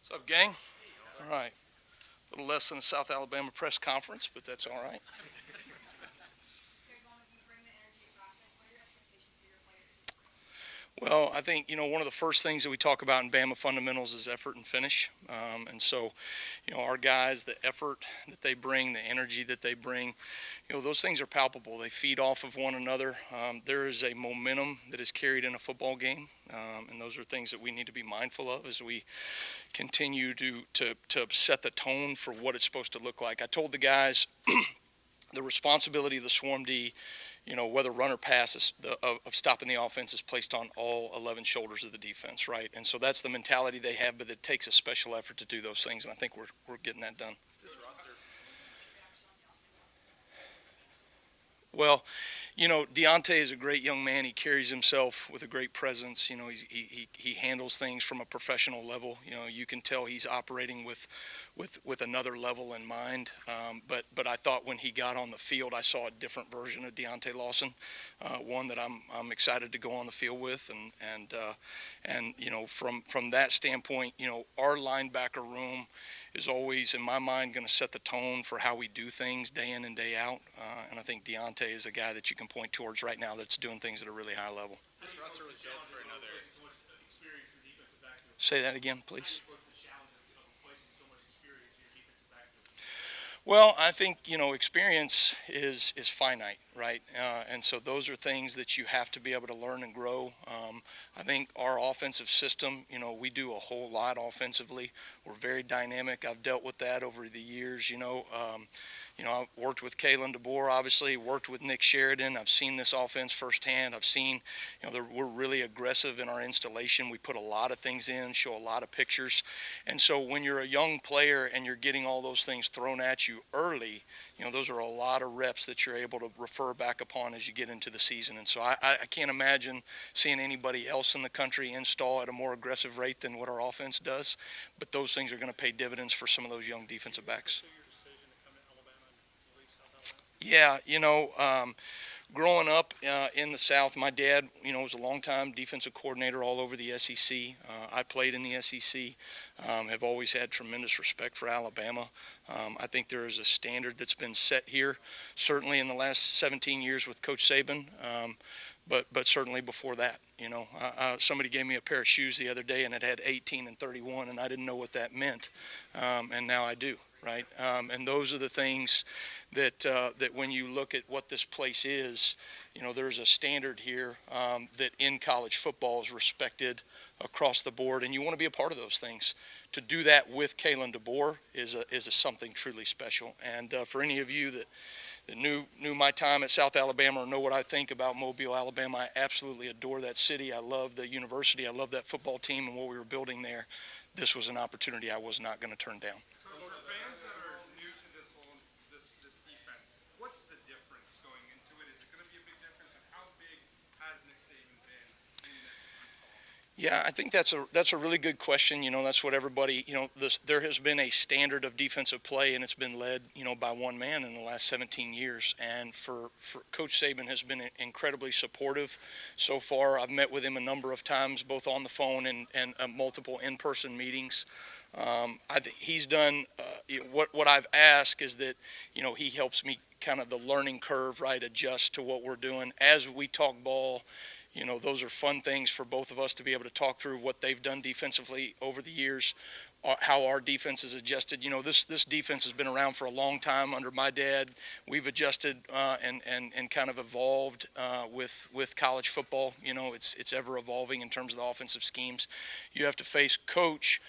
What's up, gang? All right. A little less than a South Alabama press conference, but that's all right. Well, I think, one of the first things that we talk about in Bama fundamentals is effort and finish. And so, our guys, the effort that they bring, the energy that they bring, those things are palpable. They feed off of one another. There is a momentum that is carried in a football game. And those are things that we need to be mindful of as we continue to set the tone for what it's supposed to look like. I told the guys the responsibility of the Swarm D, whether run or pass, of stopping the offense is placed on all 11 shoulders of the defense, right? And so that's the mentality they have, but it takes a special effort to do those things, and I think we're getting that done. Well, Deontay is a great young man. He carries himself with a great presence. He handles things from a professional level. You can tell he's operating with another level in mind. But I thought when he got on the field, I saw a different version of Deontay Lawson, one that I'm excited to go on the field with. And from that standpoint, our linebacker room is always, in my mind, going to set the tone for how we do things day in and day out. And I think Deontay is a guy that you can point towards right now that's doing things at a really high level. This roster was built for another. Say that again, please. Well, I think, experience is finite, right? And so those are things that you have to be able to learn and grow. I think our offensive system, we do a whole lot offensively. We're very dynamic. I've dealt with that over the years. I've worked with Kalen DeBoer, obviously, worked with Nick Sheridan. I've seen this offense firsthand. I've seen, we're really aggressive in our installation. We put a lot of things in, show a lot of pictures. And so when you're a young player and you're getting all those things thrown at you early, those are a lot of reps that you're able to refer back upon as you get into the season. And so I can't imagine seeing anybody else in the country install at a more aggressive rate than what our offense does. But those things are going to pay dividends for some of those young defensive backs. Yeah, growing up in the South, my dad, was a longtime defensive coordinator all over the SEC. I played in the SEC, have always had tremendous respect for Alabama. I think there is a standard that's been set here, certainly in the last 17 years with Coach Saban, but certainly before that. Somebody gave me a pair of shoes the other day, and it had 18 and 31, and I didn't know what that meant, and now I do. Right, and those are the things that when you look at what this place is, there's a standard here that in college football is respected across the board, and you want to be a part of those things. To do that with Kalen DeBoer is something truly special. And for any of you that knew my time at South Alabama or know what I think about Mobile, Alabama, I absolutely adore that city. I love the university. I love that football team and what we were building there. This was an opportunity I was not going to turn down. What's the difference going into it? Is it going to be a big difference? And how big has Nick Saban been in this install? Yeah, I think that's a really good question. That's what everybody, there has been a standard of defensive play, and it's been led, by one man in the last 17 years. And for Coach Saban has been incredibly supportive so far. I've met with him a number of times, both on the phone and multiple in-person meetings. I think he's done what I've asked is that, he helps me kind of the learning curve, right, adjust to what we're doing. As we talk ball, those are fun things for both of us to be able to talk through what they've done defensively over the years, how our defense has adjusted. This defense has been around for a long time under my dad. We've adjusted and kind of evolved with college football. It's ever evolving in terms of the offensive schemes. You have to face Coach.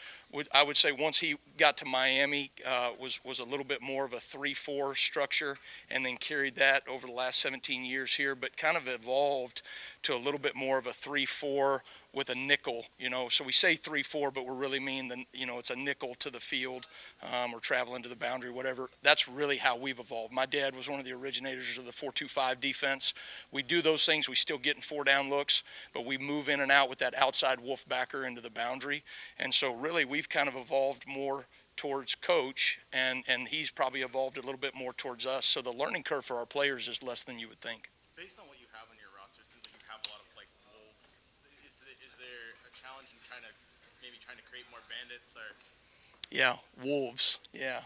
I would say once he got to Miami, was a little bit more of a 3-4 structure, and then carried that over the last 17 years here, but kind of evolved to a little bit more of a 3-4 with a nickel. So we say 3-4, but we really mean it's a nickel to the field, or traveling to the boundary, whatever. That's really how we've evolved. My dad was one of the originators of the 4-2-5 defense. We do those things. We still get in 4-down looks, but we move in and out with that outside wolf backer into the boundary. And so really we've kind of evolved more towards Coach, and he's probably evolved a little bit more towards us. So the learning curve for our players is less than you would think. Based on what you have on your roster, it seems like you have a lot of wolves. Is there a challenge in trying to create more bandits or? Yeah, wolves. Yeah,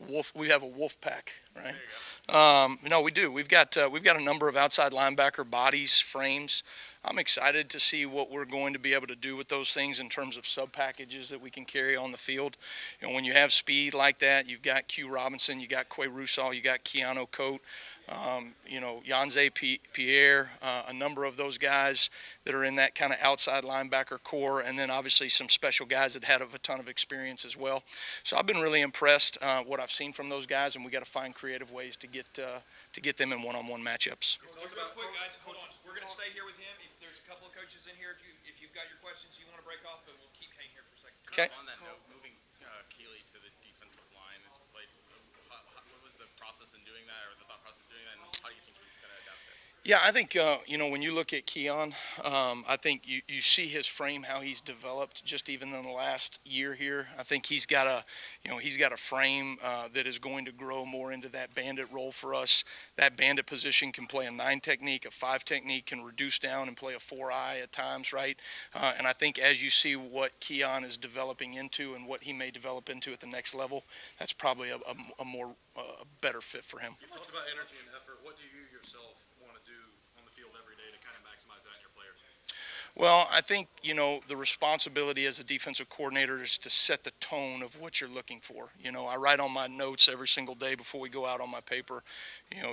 wolf. We have a wolf pack, right? There you go. No, we do. We've got a number of outside linebacker bodies, frames. I'm excited to see what we're going to be able to do with those things in terms of sub packages that we can carry on the field. When you have speed like that, you've got Q Robinson, you got Quay Rusall, you got Keanu Coate, Yanze Pierre, a number of those guys that are in that kind of outside linebacker core, and then obviously some special guys that had a ton of experience as well. So I've been really impressed what I've seen from those guys, and we got to find creative ways to get them in one-on-one matchups. Real quick, guys, hold on. We're going to stay here with him. If there's a couple of coaches in here, if you've got your questions you want to break off, but we'll keep Kane here for a second. Okay. On that note, moving Keeley to the defensive line is like, what was the process in doing that, or the thought process doing that, and how do you think he's going to adapt it? Yeah, I think when you look at Keon, I think you see his frame, how he's developed just even in the last year here. I think he's got a frame that is going to grow more into that bandit role for us. That bandit position can play a 9 technique, a 5 technique, can reduce down and play a 4-eye at times, right? And I think as you see what Keon is developing into and what he may develop into at the next level, that's probably a more better fit for him. You talked about energy and effort. What do you yourself want to do on the field every day to kind of maximize that in your players? Well, I think, the responsibility as a defensive coordinator is to set the tone of what you're looking for. I write on my notes every single day before we go out on my paper.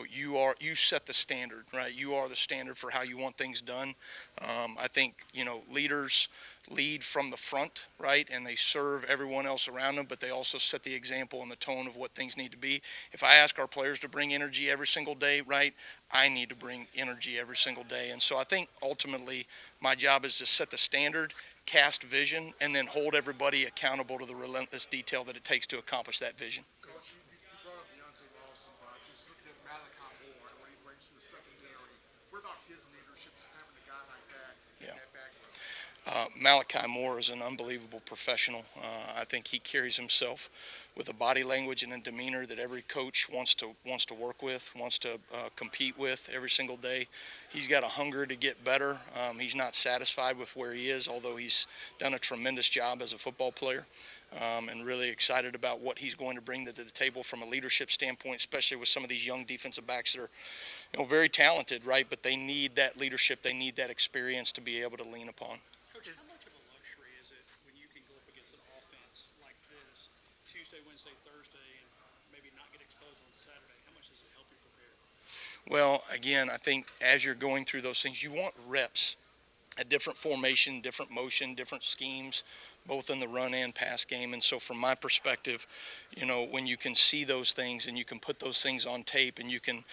You set the standard, right? You are the standard for how you want things done. I think, leaders lead from the front, right? And they serve everyone else around them, but they also set the example and the tone of what things need to be. If I ask our players to bring energy every single day, right, I need to bring energy every single day. And so I think ultimately my job is to set the standard, cast vision, and then hold everybody accountable to the relentless detail that it takes to accomplish that vision. Coach, you brought up Deontay Lawson, but just looking at Malachi Moore and what he brings to the secondary, what about his leadership, just having a guy like that in Yeah. that background? Malachi Moore is an unbelievable professional. I think he carries himself with a body language and a demeanor that every coach wants to work with, wants to compete with every single day. He's got a hunger to get better. He's not satisfied with where he is, although he's done a tremendous job as a football player. And really excited about what he's going to bring to the table from a leadership standpoint, especially with some of these young defensive backs that are, very talented, right? But they need that leadership, they need that experience to be able to lean upon. Coach, how much of a luxury is it when you can go up against an offense like this Tuesday, Wednesday, Thursday, and maybe not get exposed on Saturday? How much does it help you prepare? Well, again, I think as you're going through those things, you want reps. A different formation, different motion, different schemes, both in the run and pass game. And so from my perspective, when you can see those things and you can put those things on tape and you can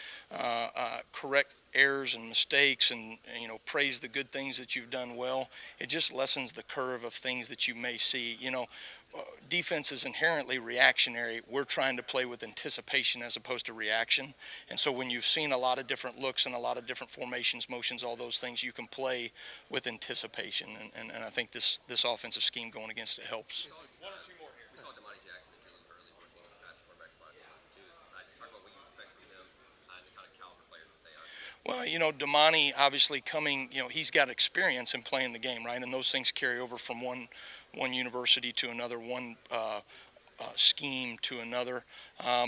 correct errors and mistakes and praise the good things that you've done well, it just lessens the curve of things that you may see. Defense is inherently reactionary. We're trying to play with anticipation as opposed to reaction. And so when you've seen a lot of different looks and a lot of different formations, motions, all those things, you can play with anticipation. And I think this offensive scheme going against it helps. One or two more here. We saw Damani Jackson and Kellen Hurley working at the quarterback spot in the twos. Just talk about what you expect from them and the kind of caliber players that they are. Well, Damani obviously coming, he's got experience in playing the game, right? And those things carry over from one university to another, one scheme to another,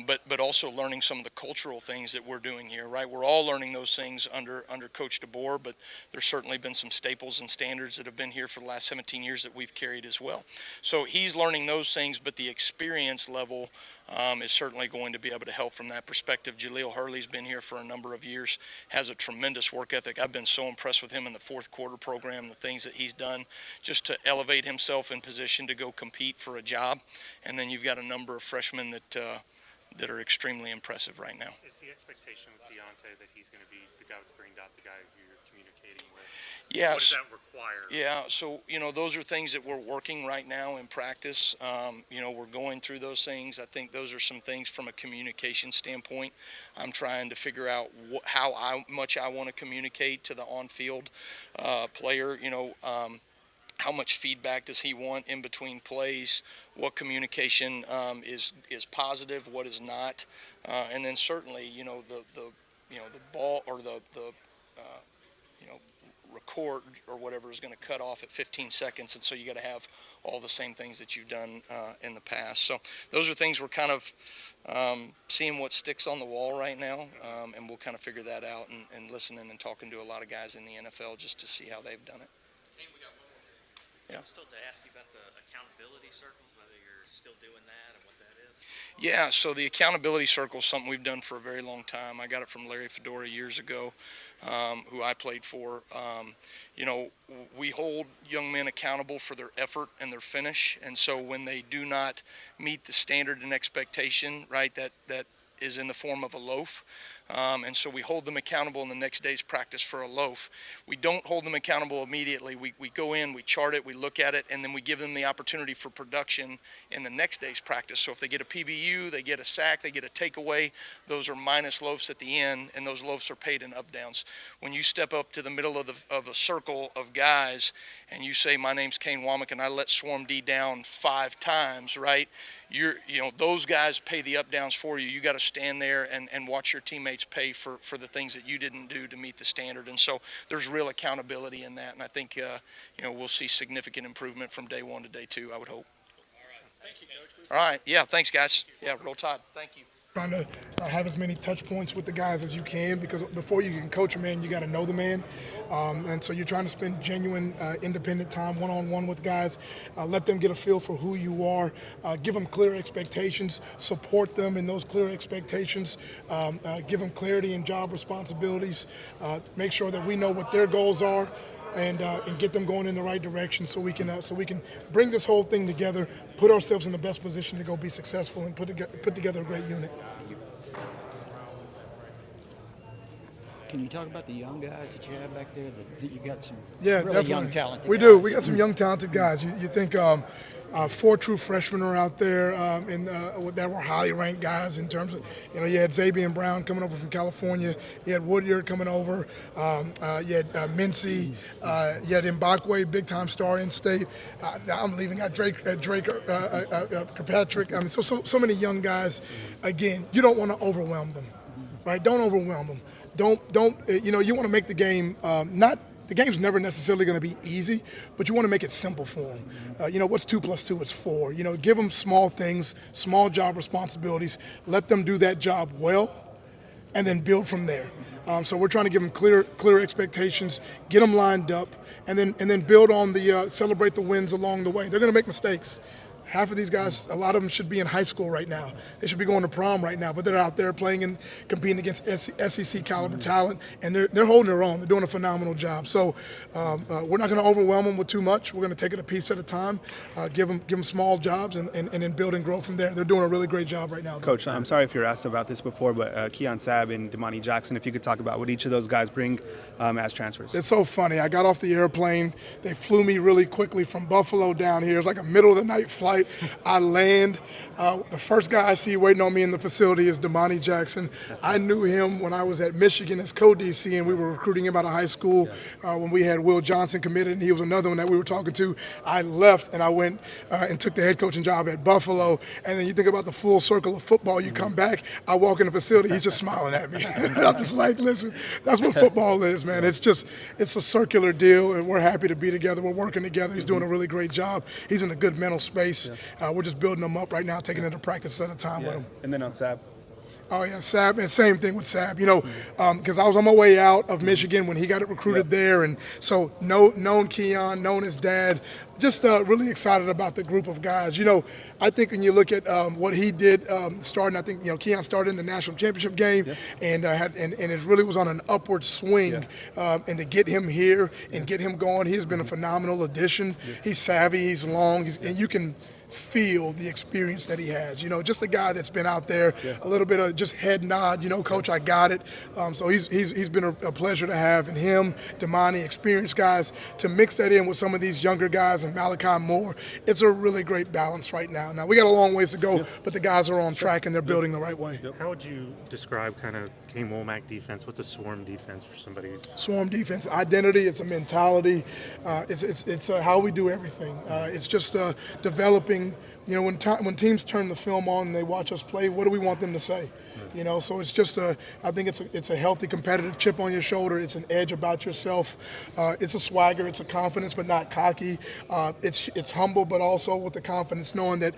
but also learning some of the cultural things that we're doing here, right? We're all learning those things under Coach DeBoer, but there's certainly been some staples and standards that have been here for the last 17 years that we've carried as well. So he's learning those things, but the experience level is certainly going to be able to help from that perspective. Jaleel Hurley's been here for a number of years, has a tremendous work ethic. I've been so impressed with him in the fourth quarter program, the things that he's done just to elevate himself in position to go compete for a job. And then you've got a number of freshmen that are extremely impressive right now. Is the expectation with Deontay that he's going to be the guy with the green dot, the guy who you're communicating with? Yeah. What does that require? Yeah, so those are things that we're working right now in practice. We're going through those things. I think those are some things from a communication standpoint. I'm trying to figure out how much I want to communicate to the on-field player. How much feedback does he want in between plays? What communication is positive? What is not? And then certainly, the ball or the record or whatever is going to cut off at 15 seconds, and so you got to have all the same things that you've done in the past. So those are things we're kind of seeing what sticks on the wall right now, and we'll kind of figure that out and listening and talking to a lot of guys in the NFL just to see how they've done it. Kane, we got one more. Yeah. I'm still to ask you about the accountability circles, whether you're still doing that and what that is. Yeah, so the accountability circle is something we've done for a very long time. I got it from Larry Fedora years ago, who I played for. You know, we hold young men accountable for their effort and their finish, and so when they do not meet the standard and expectation, right, that is in the form of a loaf. And so we hold them accountable in the next day's practice for a loaf. We don't hold them accountable immediately. We go in, we chart it, we look at it, and then we give them the opportunity for production in the next day's practice. So if they get a PBU, they get a sack, they get a takeaway, those are minus loafs at the end, and those loafs are paid in up downs. When you step up to the middle of a circle of guys and you say, my name's Kane Wommack, and I let Swarm D down 5 times, right? You know, those guys pay the up downs for you. You got to stand there and watch your teammates pay for the things that you didn't do to meet the standard. And so there's real accountability in that. And I think, you know, we'll see significant improvement from day 1 to day 2, I would hope. All right. Thank you, Coach. All right. Yeah. Thanks, guys. Yeah. Roll Tide. Thank you. Trying to have as many touch points with the guys as you can, because before you can coach a man, you got to know the man. And so you're trying to spend genuine, independent time one-on-one with guys. Let them get a feel for who you are. Give them clear expectations. Support them in those clear expectations. Give them clarity in job responsibilities. Make sure that we know what their goals are. And get them going in the right direction, so we can bring this whole thing together, put ourselves in the best position to go be successful, and put together a great unit. Can you talk about the young guys that you have back there? That you got some Yeah, really definitely. young, talented We guys. do. We got some young, talented guys. You think 4 true freshmen are out there that were highly ranked guys in terms of, you know, you had Zabian Brown coming over from California. You had Woodyard coming over. You had Mincy. You had Mbakwe, big-time star in state. I'm leaving out Drake Kirkpatrick. I mean, so many young guys. Again, you don't want to overwhelm them, right? Don't overwhelm them. Don't you know, you want to make the game the game's never necessarily going to be easy, but you want to make it simple for them. You know, what's 2 + 2? It's 4. You know, give them small things, small job responsibilities. Let them do that job well, and then build from there. So we're trying to give them clear expectations, get them lined up, and then build on celebrate the wins along the way. They're going to make mistakes. Half of these guys, a lot of them should be in high school right now. They should be going to prom right now, but they're out there playing and competing against SEC caliber talent, and they're holding their own. They're doing a phenomenal job. So we're not going to overwhelm them with too much. We're going to take it a piece at a time, give them small jobs, and then build and grow from there. They're doing a really great job right now. Coach, I'm sorry if you were asked about this before, but Keon Sabb and Damani Jackson, if you could talk about what each of those guys bring as transfers. It's so funny. I got off the airplane. They flew me really quickly from Buffalo down here. It's like a middle of the night flight. I land. The first guy I see waiting on me in the facility is Damani Jackson. I knew him when I was at Michigan as co-DC, and we were recruiting him out of high school when we had Will Johnson committed, and he was another one that we were talking to. I left, and I went and took the head coaching job at Buffalo. And then you think about the full circle of football. You come back, I walk in the facility, he's just smiling at me. I'm just like, listen, that's what football is, man. It's a circular deal, and we're happy to be together. We're working together. He's doing a really great job. He's in a good mental space. We're just building him up right now, taking it to practice at a time with him. And then on Sabb. Oh, yeah, Sabb, and same thing with Sabb. You know, because I was on my way out of Michigan when he got it recruited there, and so known Keon, known his dad. Just really excited about the group of guys. You know, I think when you look at what he did starting, I think, you know, Keon started in the national championship game and it really was on an upward swing. And to get him here and get him going, he's been a phenomenal addition. He's savvy, he's long, and you can feel the experience that he has. You know, just a guy that's been out there, a little bit of just head nod, you know, coach, I got it. So he's been a pleasure to have, and him, Damani, experienced guys, to mix that in with some of these younger guys and Malachi Moore. It's a really great balance right now. Now, we got a long ways to go, but the guys are on track and they're building the right way. How would you describe kind of Kane Wommack defense? What's a swarm defense for somebody who's... Swarm defense, identity, it's a mentality. It's how we do everything. It's just developing. You know, when teams turn the film on and they watch us play, what do we want them to say? You know, so it's just I think it's a healthy competitive chip on your shoulder. It's an edge about yourself. It's a swagger. It's a confidence, but not cocky. It's humble, but also with the confidence, knowing that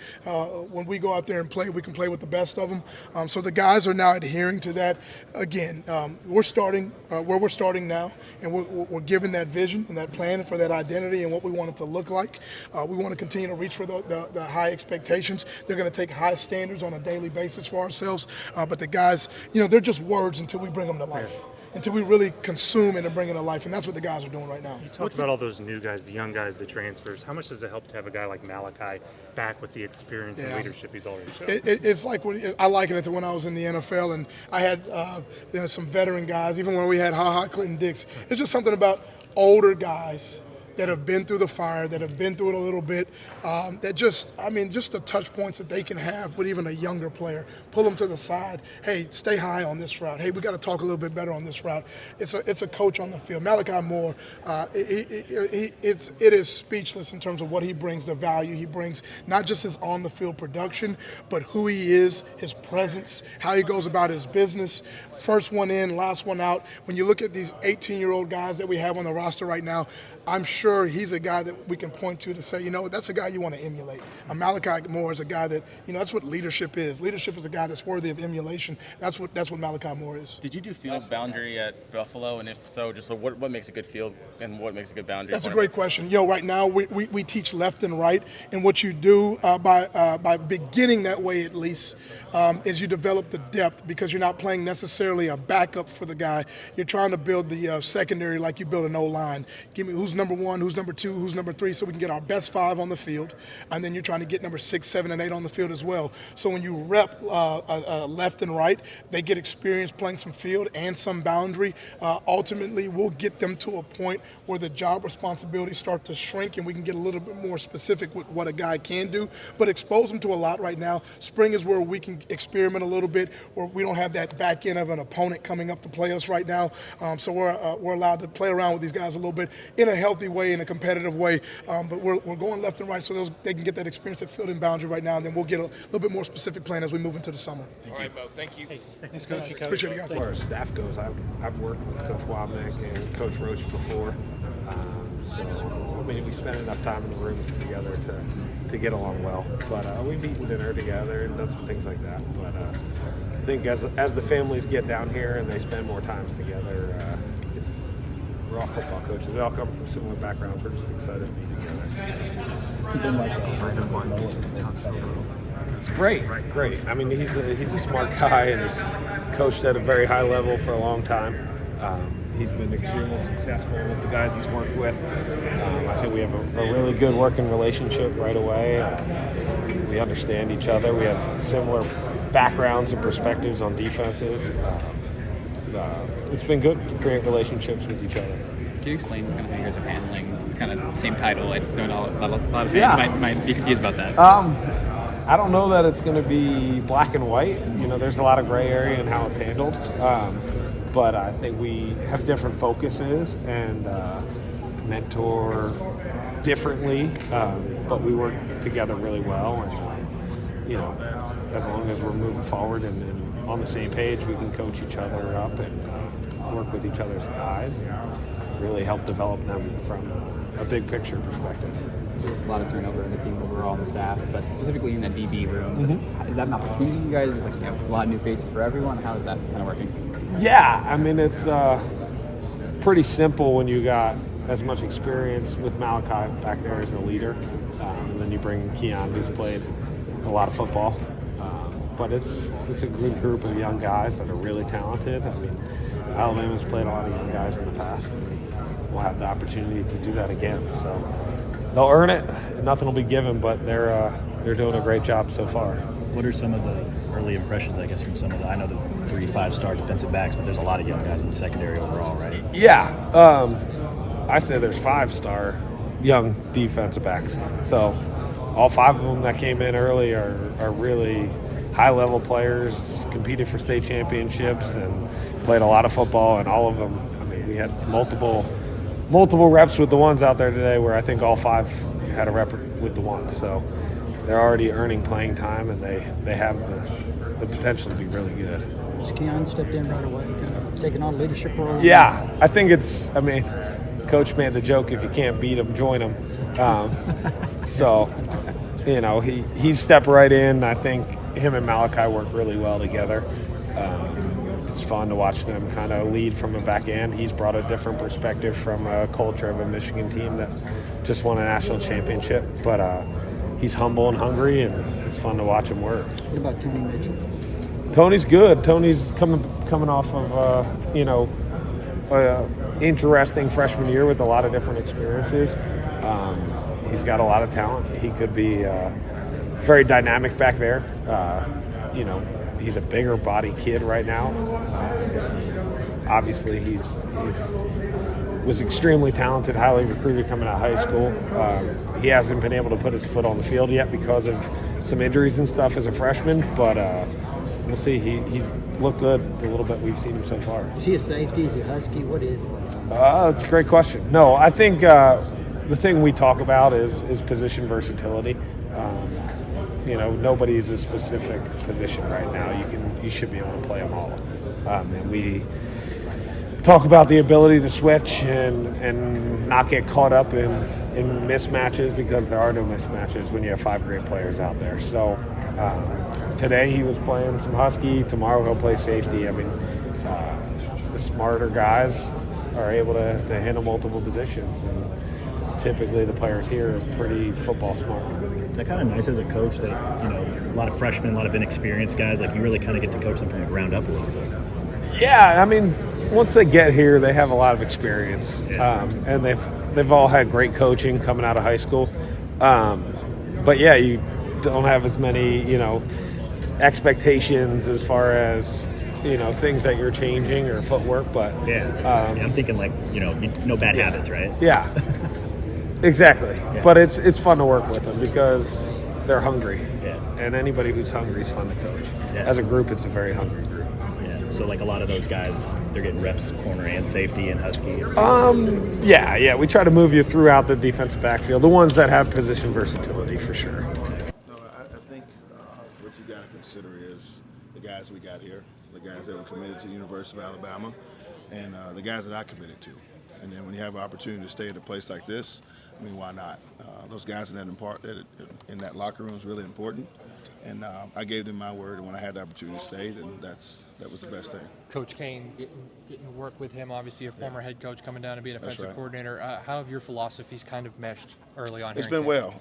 when we go out there and play, we can play with the best of them. So the guys are now adhering to that. Again, we're starting where we're starting now, and we're given that vision and that plan for that identity and what we want it to look like. We want to continue to reach for the high expectations. They're going to take high standards on a daily basis for ourselves, but the guys, you know, they're just words until we bring them to life, until we really consume it and bring it to life, and that's what the guys are doing right now. You talked about all those new guys, the young guys, the transfers. How much does it help to have a guy like Malachi back with the experience and leadership he's already shown? It's like I liken it to when I was in the NFL and I had some veteran guys, even when we had Clinton Dix. It's just something about older guys that have been through the fire, that have been through it a little bit, that just the touch points that they can have with even a younger player. Pull them to the side. Hey, stay high on this route. Hey, we got to talk a little bit better on this route. It's a coach on the field. Malachi Moore, it is speechless in terms of what he brings, the value he brings, not just his on-the-field production, but who he is, his presence, how he goes about his business. First one in, last one out. When you look at these 18-year-old guys that we have on the roster right now, I'm sure he's a guy that we can point to say, you know, that's a guy you want to emulate. Malachi Moore is a guy that, you know, that's what leadership is. Leadership is a guy that's worthy of emulation. That's what Malachi Moore is. Did you do field boundary at Buffalo? And if so, just what makes a good field and what makes a good boundary? That's a great question. You know, right now we teach left and right, and what you do by beginning that way at least is you develop the depth, because you're not playing necessarily a backup for the guy. You're trying to build the secondary like you build an O-line. Give me who's number one, who's number two, who's number three, so we can get our best five on the field, and then you're trying to get number 6, 7, and 8 on the field as well. So when you rep left and right, they get experience playing some field and some boundary. Ultimately, we'll get them to a point where the job responsibilities start to shrink, and we can get a little bit more specific with what a guy can do, but expose them to a lot right now. Spring is where we can experiment a little bit, where we don't have that back end of an opponent coming up to play us right now. So we're allowed to play around with these guys a little bit in a healthy way, in a competitive way, but we're going left and right so they can get that experience at field and boundary right now, and then we'll get a little bit more specific plan as we move into the summer. All right, Bo, thank you. Thanks, Coach. Appreciate it, guys. As far as staff goes, I've worked with Coach Wommack and Coach Roach before, so I mean we spent enough time in the rooms together to get along well. But we've eaten dinner together and done some things like that. But I think as the families get down here and they spend more times together, we're all football coaches. We all come from similar backgrounds. We're just excited to be together. It's great. I mean, he's a smart guy and he's coached at a very high level for a long time. He's been extremely successful with the guys he's worked with. I think we have a really good working relationship right away. We understand each other. We have similar backgrounds and perspectives on defenses. It's been good to create relationships with each other. Can you explain kind of how you guys are handling it's kind of same title? I just don't know. A lot of fans might be confused about that. I don't know that it's going to be black and white. You know, there's a lot of gray area in how it's handled. But I think we have different focuses and mentor differently. But we work together really well. And, you know, as long as we're moving forward and on the same page, we can coach each other up and work with each other's guys and really help develop them from a big picture perspective. There's a lot of turnover in the team overall, the staff, but specifically in the DB room. Is that an opportunity, you guys? Like, you have a lot of new faces for everyone. How is that kind of working? Yeah, I mean, it's pretty simple when you got as much experience with Malachi back there as a leader, and then you bring Keon, who's played a lot of football. But it's a good group of young guys that are really talented. I mean, Alabama's played a lot of young guys in the past. We'll have the opportunity to do that again. So they'll earn it. Nothing will be given, but they're doing a great job so far. What are some of the early impressions, I guess, from some of the, I know the 3 5-star defensive backs, but there's a lot of young guys in the secondary overall, right? Yeah. I say there's 5-star young defensive backs. So all 5 of them that came in early are really high-level players, competed for state championships and played a lot of football, and all of them, I mean, we had multiple reps with the ones out there today where I think all 5 had a rep with the ones. So they're already earning playing time, and they have the potential to be really good. Just Keon stepped in right away, kind of taking on a leadership role. Yeah, I think I mean, Coach made the joke, if you can't beat them, join them. So, you know, he's stepped right in. I think him and Malachi work really well together. It's fun to watch them kind of lead from the back end. He's brought a different perspective from a culture of a Michigan team that just won a national championship. But he's humble and hungry, and it's fun to watch him work. What about Tony Mitchell? Tony's good. Tony's coming off of interesting freshman year with a lot of different experiences. He's got a lot of talent. He could be very dynamic back there. You know, he's a bigger body kid right now. Obviously, he was extremely talented, highly recruited coming out of high school. He hasn't been able to put his foot on the field yet because of some injuries and stuff as a freshman, but we'll see. He's looked good the little bit we've seen him so far. Is he a safety? Is he a Husky? What is he? That's a great question. No, I think the thing we talk about is position versatility. You know, nobody's a specific position right now. You should be able to play them all. And we talk about the ability to switch and not get caught up in mismatches, because there are no mismatches when you have 5 great players out there. So today he was playing some Husky. Tomorrow he'll play safety. I mean, the smarter guys are able to handle multiple positions, and typically the players here are pretty football smart. Is that kind of nice as a coach that, you know, a lot of freshmen, a lot of inexperienced guys, like you really kind of get to coach them from the ground up a little bit? Yeah, I mean, once they get here, they have a lot of experience, and they've all had great coaching coming out of high school. But yeah, you don't have as many, you know, expectations as far as, you know, things that you're changing or footwork. But I'm thinking like, you know, no bad habits, right? Yeah, exactly. Yeah. But it's fun to work with them because they're hungry, and anybody who's hungry is fun to coach. As a group, it's a very hungry group. So like a lot of those guys, they're getting reps corner and safety and Husky. Yeah. We try to move you throughout the defensive backfield. The ones that have position versatility, for sure. No, I think what you got to consider is the guys we got here, the guys that were committed to the University of Alabama, and the guys that I committed to. And then when you have an opportunity to stay at a place like this, I mean, why not? Those guys in that locker room is really important. And I gave them my word, and when I had the opportunity to stay, then that was the best thing. Coach Kane, getting to work with him, obviously a former head coach coming down to be an offensive coordinator. How have your philosophies kind of meshed early on? It's been well.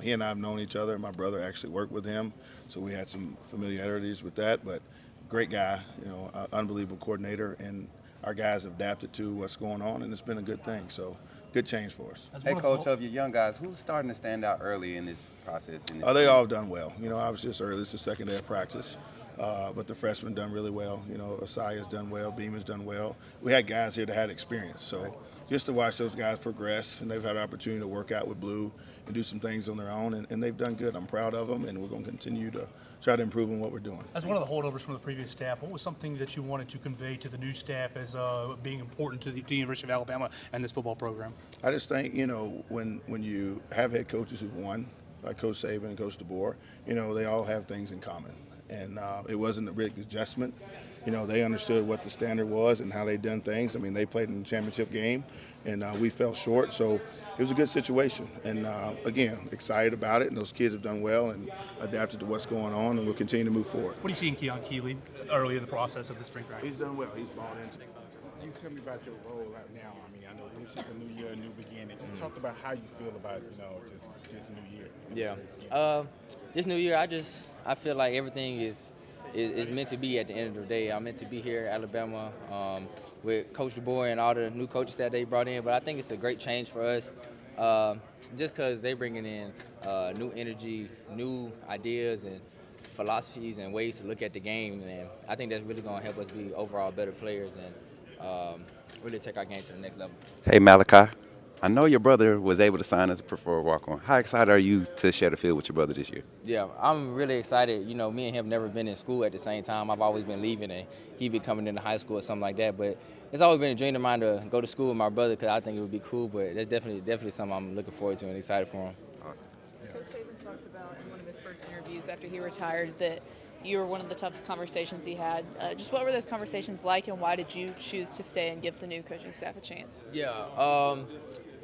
He and I have known each other. My brother actually worked with him, so we had some familiarities with that. But great guy, you know, unbelievable coordinator, and our guys have adapted to what's going on, and it's been a good thing. So good change for us. Hey, Coach, of your young guys, who's starting to stand out early in this process? They all done well. You know, I was just early. It's the second day of practice. But the freshmen done really well. You know, Asaya's done well. Bama's done well. We had guys here that had experience. So just to watch those guys progress, and they've had an opportunity to work out with Blue and do some things on their own, and they've done good. I'm proud of them, and we're going to continue to try to improve on what we're doing. As one of the holdovers from the previous staff, what was something that you wanted to convey to the new staff as being important to the University of Alabama and this football program? I just think, you know, when you have head coaches who've won, like Coach Saban and Coach DeBoer, you know, they all have things in common. And it wasn't a big adjustment. You know, they understood what the standard was and how they done things. I mean, they played in the championship game, and we fell short. So it was a good situation. And, again, excited about it. And those kids have done well and adapted to what's going on, and we'll continue to move forward. What do you see in Keon Keeley early in the process of the spring practice? He's done well. He's bought into it. You tell me about your role right now. I mean, I know this is a new year, a new beginning. Just talk about how you feel about, you know, just this new year. This new year, I feel like everything is meant to be at the end of the day. I'm meant to be here at Alabama with Coach DeBoer and all the new coaches that they brought in. But I think it's a great change for us just because they're bringing in new energy, new ideas and philosophies and ways to look at the game. And I think that's really going to help us be overall better players and really take our game to the next level. Hey, Malachi, I know your brother was able to sign as a preferred walk-on. How excited are you to share the field with your brother this year? Yeah, I'm really excited. You know, me and him have never been in school at the same time. I've always been leaving, and he'd be coming into high school or something like that. But it's always been a dream of mine to go to school with my brother because I think it would be cool. But that's definitely something I'm looking forward to and excited for him. Awesome. Coach Saban talked about in one of interviews after he retired that you were one of the toughest conversations he had. Just what were those conversations like, and why did you choose to stay and give the new coaching staff a chance? Yeah,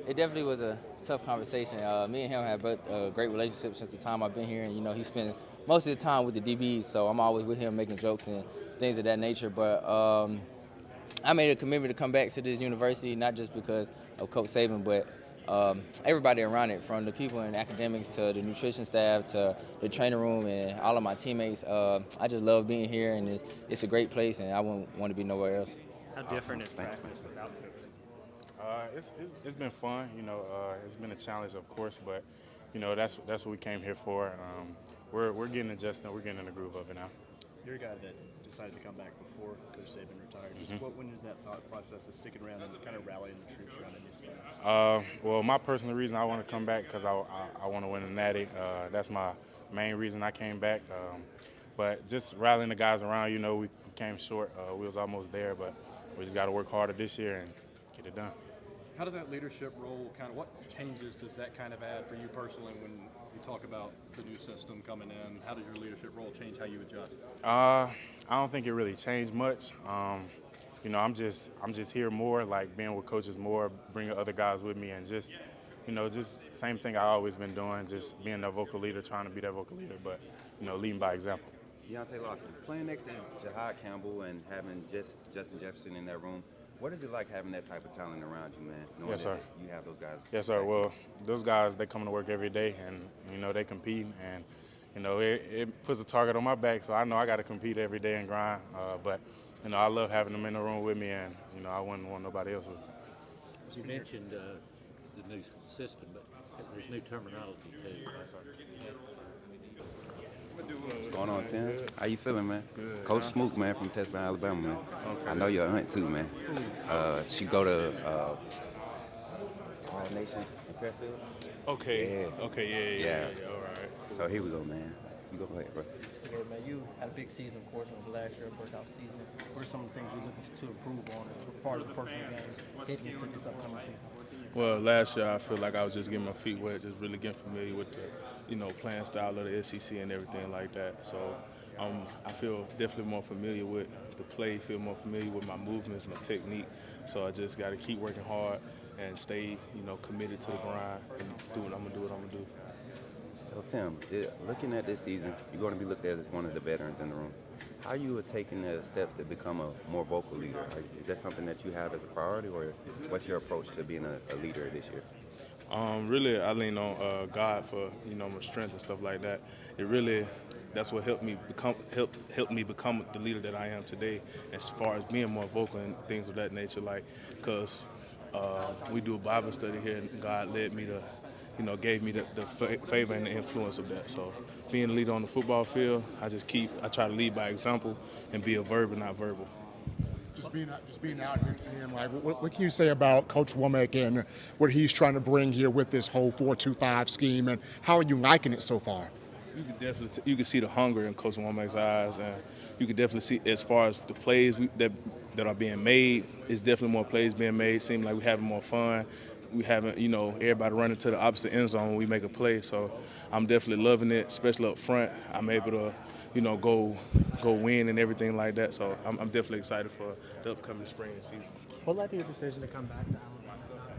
it definitely was a tough conversation. Me and him have built a great relationship since the time I've been here, and he spent most of the time with the DBs, so I'm always with him making jokes and things of that nature. But I made a commitment to come back to this university, not just because of Coach Saban, but everybody around it, from the people in academics to the nutrition staff to the training room and all of my teammates. I just love being here, and it's a great place, and I wouldn't want to be nowhere else. How different is practice without coach? It's been fun. It's been a challenge, of course, but that's what we came here for. We're getting adjusted. We're getting in the groove of it now. You're a guy that decided to come back before Coach Saban retired. Just what went into that thought process of sticking around and kind of rallying the troops around a new staff? Well, my personal reason I want to come back because I want to win a natty. That's my main reason I came back. But just rallying the guys around, we came short. We was almost there, but we just got to work harder this year and get it done. How does that leadership role what changes does that kind of add for you personally when you talk about the new system coming in? How does your leadership role change how you adjust? I don't think it really changed much. I'm just here more, like being with coaches more, bringing other guys with me, and just same thing I've always been doing, just being that vocal leader, trying to be that vocal leader, but leading by example. Deontay Lawson, playing next to Jahad Campbell and having Justin Jefferson in that room, what is it like having that type of talent around you, man? Knowing Yes, sir. that you have those guys. Yes, sir. Well, those guys, they come to work every day, and they compete, and it puts a target on my back, so I know I got to compete every day and grind. But I love having them in the room with me, and I wouldn't want nobody else with me. You mentioned the new system, but there's new terminology too. What's going on, Tim? How you feeling, man? Good. Coach Smook, man, from Test Alabama, man. Okay. I know your aunt too, man. She go to All Nations in Fairfield. Okay. Yeah. Okay. Yeah. All right. So here we go, man. You go ahead, bro. Yeah, man, you had a big season, of course, over last year, breakout season. What are some of the things you're looking to improve on as far as the personal game getting into this upcoming season? Well, last year I feel like I was just getting my feet wet, just really getting familiar with the, playing style of the SEC and everything like that. So I feel definitely more familiar with the play, feel more familiar with my movements, my technique. So I just got to keep working hard and stay, committed to the grind and do what I'm gonna do. So Tim, looking at this season, you're going to be looked at as one of the veterans in the room. How you are taking the steps to become a more vocal leader? Is that something that you have as a priority, or what's your approach to being a leader this year? Really, I lean on God for my strength and stuff like that. That's what helped me become the leader that I am today. As far as being more vocal and things of that nature, because we do a Bible study here, and God led me to. Gave me the favor and the influence of that. So being a leader on the football field, I try to lead by example and be a verb and not verbal. Just being out here, Tim, what can you say about Coach Wommack and what he's trying to bring here with this whole 4-2-5 scheme, and how are you liking it so far? You can see the hunger in Coach Wommack's eyes, and you can definitely see as far as the plays that are being made, it's definitely more plays being made. Seems like we're having more fun. We haven't, everybody running to the opposite end zone when we make a play. So I'm definitely loving it, especially up front. I'm able to, go win and everything like that. So I'm definitely excited for the upcoming spring season. What led to your decision to come back to Alabama?